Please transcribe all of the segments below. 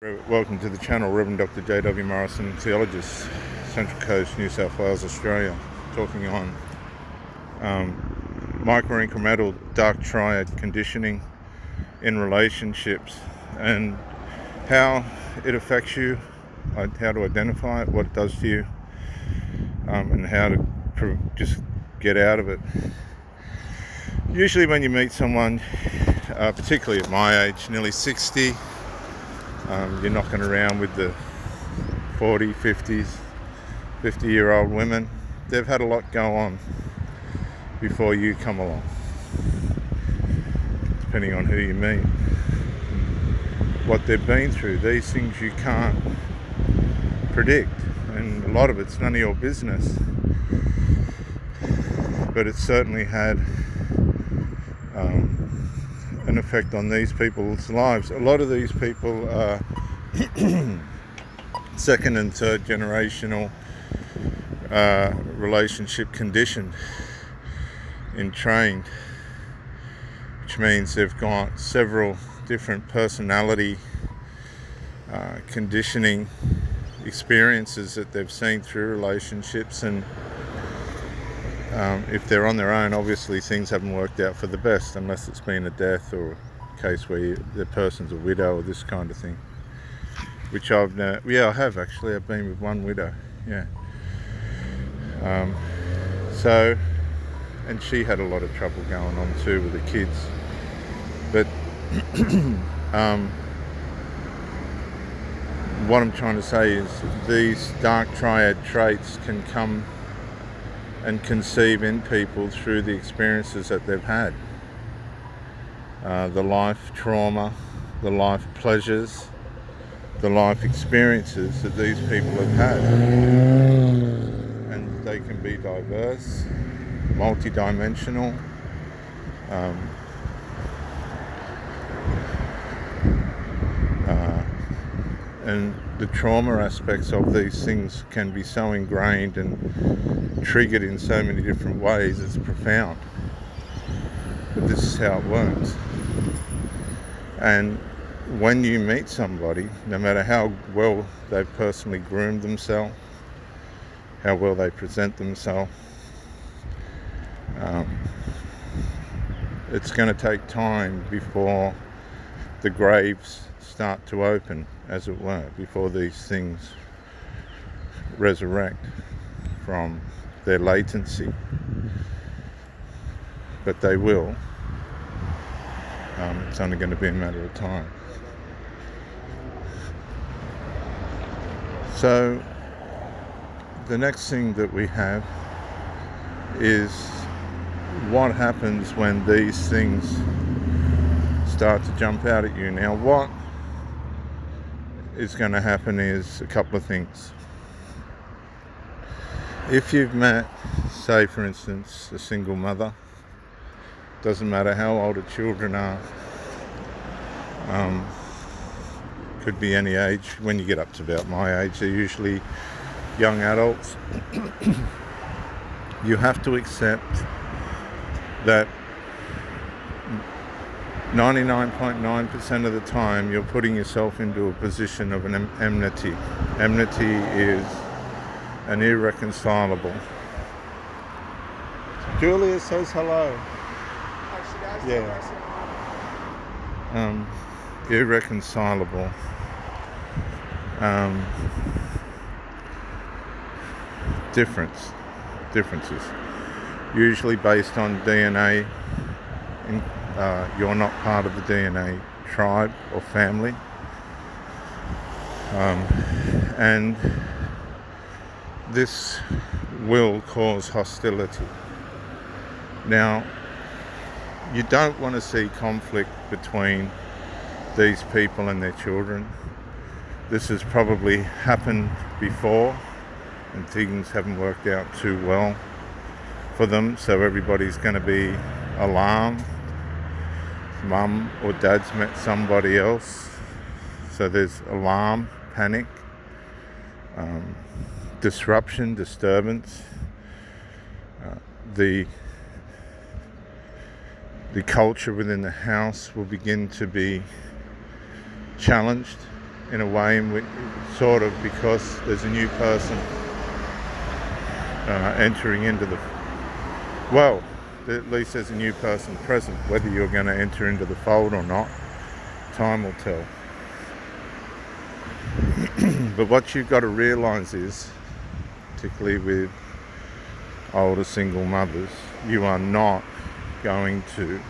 Welcome to the channel, Reverend Dr. J.W. Morrison, theologist, Central Coast, New South Wales, Australia, talking on micro-incremental dark triad conditioning in relationships and how it affects you, how to identify it, what it does to you, and how to just get out of it. Usually when you meet someone, particularly at my age, nearly 60, you're knocking around with the 40, 50s, 50-year-old women. They've had a lot go on before you come along, depending on who you meet, what they've been through. These things you can't predict, and a lot of it's none of your business, but it's certainly had an effect on these people's lives. A lot of these people are second and third generational relationship conditioned and trained, which means they've got several different personality conditioning experiences that they've seen through relationships, and if they're on their own, obviously things haven't worked out for the best, unless it's been a death or a case where the person's a widow or this kind of thing, which I have actually. I've been with one widow, and she had a lot of trouble going on too with the kids, but what I'm trying to say is these dark triad traits can come and conceive in people through the experiences that they've had, the life trauma, the life pleasures, the life experiences that these people have had. And they can be diverse, multidimensional, and the trauma aspects of these things can be so ingrained and triggered in so many different ways, it's profound. But this is how it works. And when you meet somebody, no matter how well they've personally groomed themselves, how well they present themselves, it's going to take time before the graves start to open, as it were, before these things resurrect from their latency. But they will. It's only going to be a matter of time. So the next thing that we have is what happens when these things start to jump out at you. Now, what is going to happen is a couple of things. If you've met, say for instance, a single mother, doesn't matter how old the children are, could be any age. When you get up to about my age, they're usually young adults. You have to accept that 99.9% of the time you're putting yourself into a position of an enmity. Enmity is an irreconcilable. Julia says hello. Oh, she does? Yeah. Irreconcilable. Differences. Usually based on DNA. You're not part of the DNA tribe or family. And this will cause hostility. Now, you don't want to see conflict between these people and their children. This has probably happened before and things haven't worked out too well for them, so everybody's going to be alarmed. Mum or dad's met somebody else, so there's alarm, panic, disruption, disturbance. The culture within the house will begin to be challenged in a way, in which, sort of, because there's a new person entering into the, well, at least there's a new person present. Whether you're going to enter into the fold or not, time will tell. But what you've got to realise is, particularly with older single mothers, you are not going to,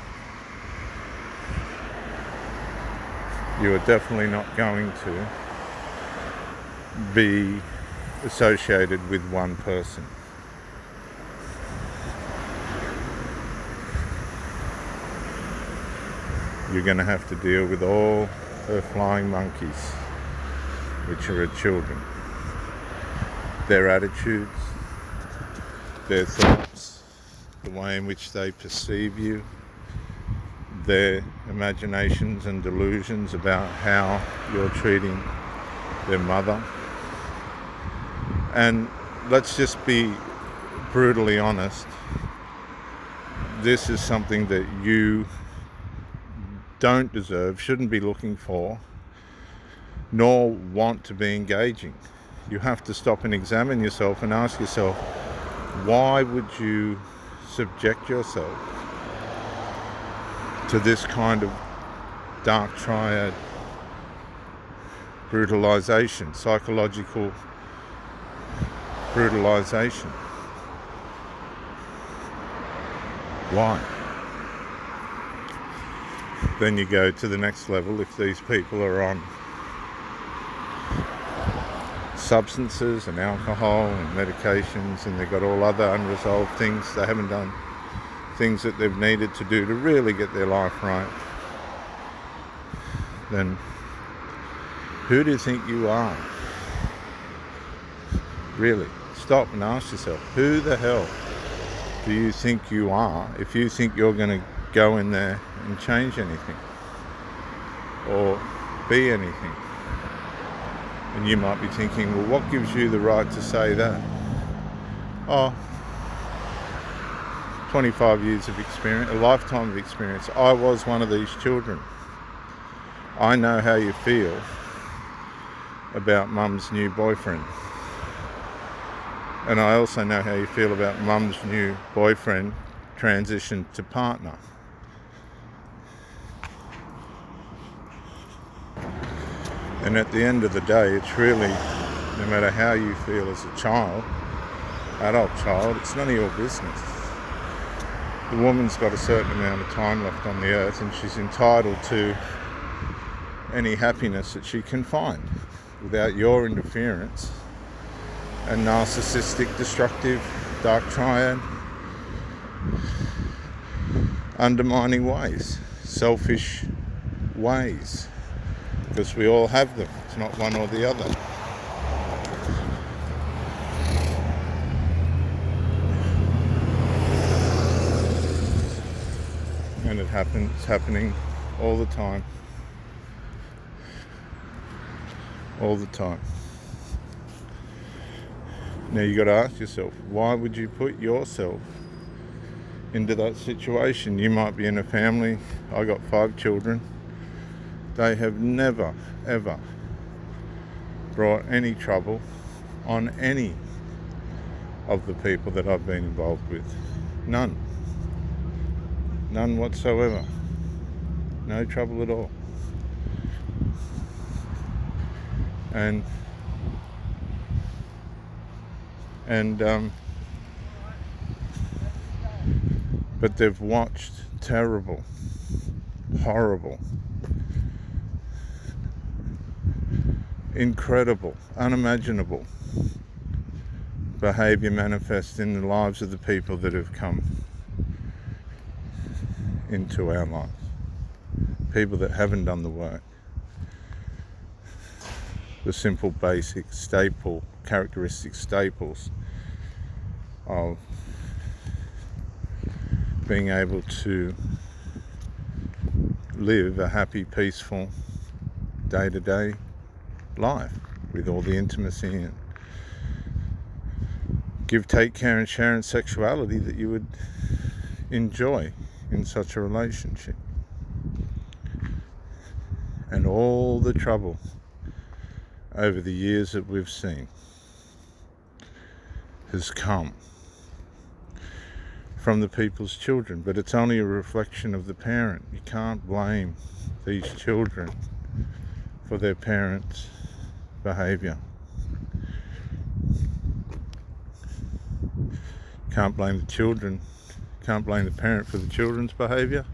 you are definitely not going to be associated with one person. You're going to have to deal with all her flying monkeys, which are her children. Their attitudes, their thoughts, the way in which they perceive you, their imaginations and delusions about how you're treating their mother. And let's just be brutally honest, this is something that you don't deserve, shouldn't be looking for, nor want to be engaging. You have to stop and examine yourself and ask yourself, why would you subject yourself to this kind of dark triad brutalization, psychological brutalization? Why? Then you go to the next level. If these people are on substances and alcohol and medications, and they've got all other unresolved things, they haven't done things that they've needed to do to really get their life right, then who do you think you are? Really, stop and ask yourself, who the hell do you think you are if you think you're going to go in there and change anything or be anything? And you might be thinking, well, what gives you the right to say that? Oh, 25 years of experience, a lifetime of experience. I was one of these children. I know how you feel about mum's new boyfriend. And I also know how you feel about mum's new boyfriend transitioned to partner. And at the end of the day, it's really, no matter how you feel as a child, adult child, it's none of your business. The woman's got a certain amount of time left on the earth, and she's entitled to any happiness that she can find without your interference and narcissistic, destructive, dark triad, undermining ways, selfish ways, because we all have them. It's not one or the other. And it's happening all the time. All the time. Now you got to ask yourself, why would you put yourself into that situation? You might be in a family. I got 5 children. They have never, ever brought any trouble on any of the people that I've been involved with. None. None whatsoever. No trouble at all. But they've watched terrible, horrible, incredible, unimaginable behaviour manifest in the lives of the people that have come into our lives. People that haven't done the work. The simple, basic, staple, characteristic staples of being able to live a happy, peaceful, day-to-day life with all the intimacy and give, take, care and share and sexuality that you would enjoy in such a relationship. And all the trouble over the years that we've seen has come from the people's children, but it's only a reflection of the parent. You can't blame these children for their parents' behaviour. Can't blame the children, can't blame the parent for the children's behaviour.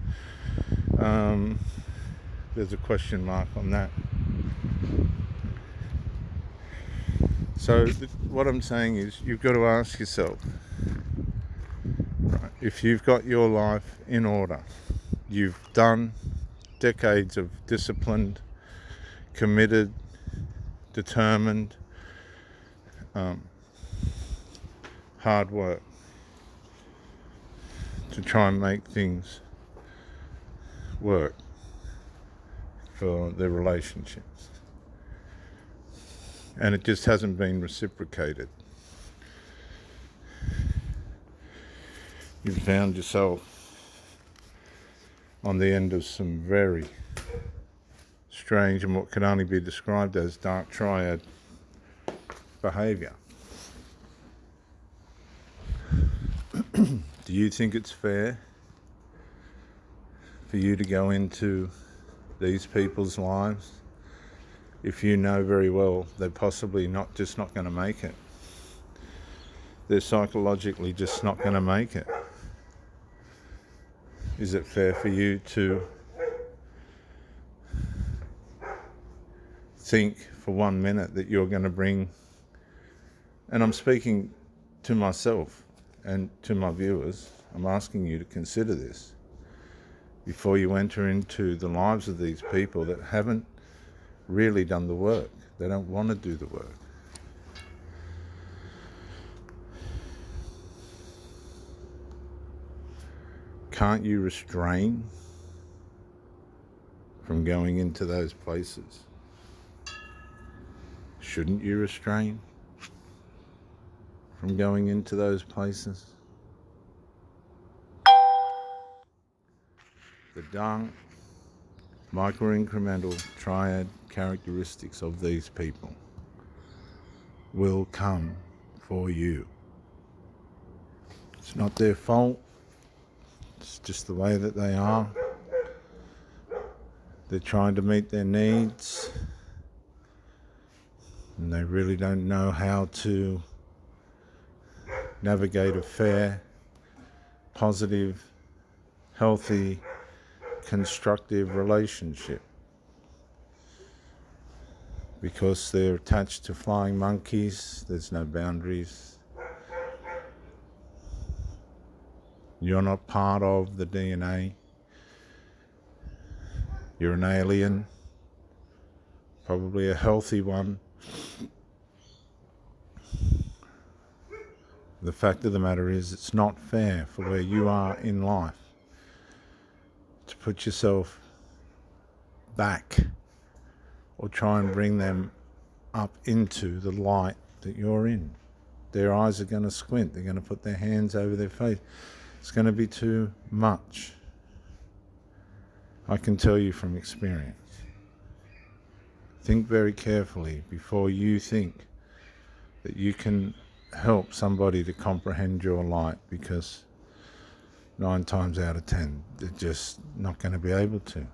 There's a question mark on that. So what I'm saying is, you've got to ask yourself, right, if you've got your life in order, you've done decades of disciplined, committed, determined, hard work to try and make things work for their relationships, and it just hasn't been reciprocated. You've found yourself on the end of some very strange and what can only be described as dark triad behaviour. Do you think it's fair for you to go into these people's lives if you know very well they're possibly not going to make it? They're psychologically just not going to make it. Is it fair for you to think for 1 minute that you're going to bring, and I'm speaking to myself and to my viewers, I'm asking you to consider this before you enter into the lives of these people that haven't really done the work. They don't want to do the work. Can't you restrain from going into those places? Shouldn't you restrain from going into those places? The dark, micro-incremental triad characteristics of these people will come for you. It's not their fault. It's just the way that they are. They're trying to meet their needs, and they really don't know how to navigate a fair, positive, healthy, constructive relationship, because they're attached to flying monkeys. There's no boundaries. You're not part of the DNA. You're an alien, probably a healthy one. The fact of the matter is, it's not fair for where you are in life to put yourself back or try and bring them up into the light that you're in. Their eyes are going to squint. They're going to put their hands over their face. It's going to be too much. I can tell you from experience. Think very carefully before you think that you can help somebody to comprehend your light, because 9 times out of 10 they're just not going to be able to,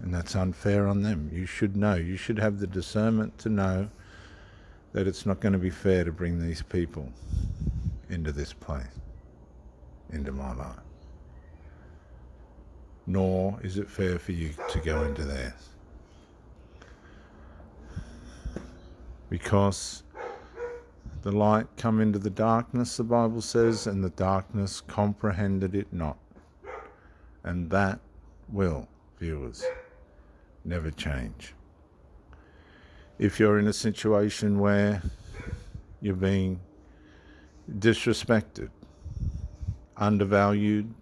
and that's unfair on them. You should know, you should have the discernment to know that it's not going to be fair to bring these people into this place, into my life. Nor is it fair for you to go into theirs, because the light come into the darkness, the Bible says, and the darkness comprehended it not. And that will, viewers, never change. If you're in a situation where you're being disrespected, undervalued,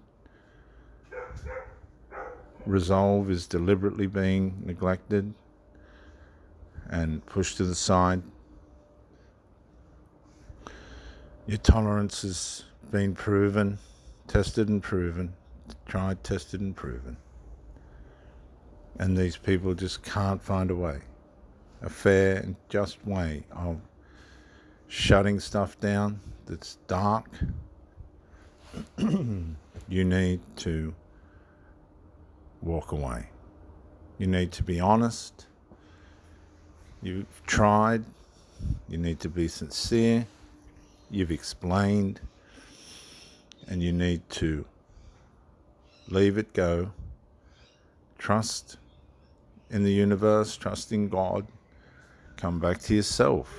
resolve is deliberately being neglected and pushed to the side, your tolerance has been proven, tested and proven, tried, tested and proven. And these people just can't find a way a fair and just way of shutting stuff down that's dark, you need to walk away. You need to be honest. You've tried. You need to be sincere. You've explained. And you need to leave it go. Trust in the universe. Trust in God. Come back to yourself.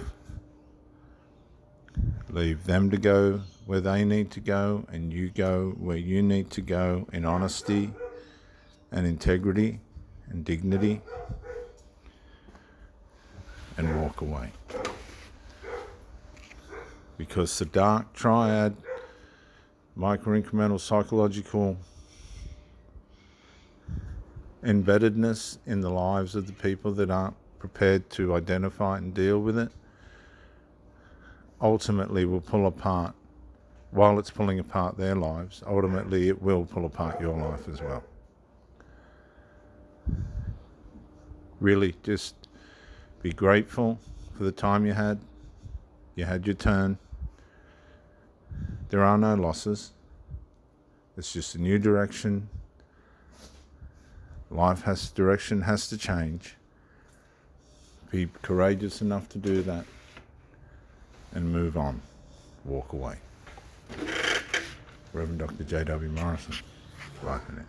Leave them to go where they need to go, and you go where you need to go in honesty and integrity and dignity, and walk away. Because the dark triad, micro-incremental psychological embeddedness in the lives of the people that aren't prepared to identify and deal with it, ultimately will pull apart. While it's pulling apart their lives, ultimately it will pull apart your life as well. Really, just be grateful for the time you had. You had your turn. There are no losses. It's just a new direction. Direction has to change. Be courageous enough to do that and move on. Walk away. Reverend Dr. J.W. Morrison. Bye for now.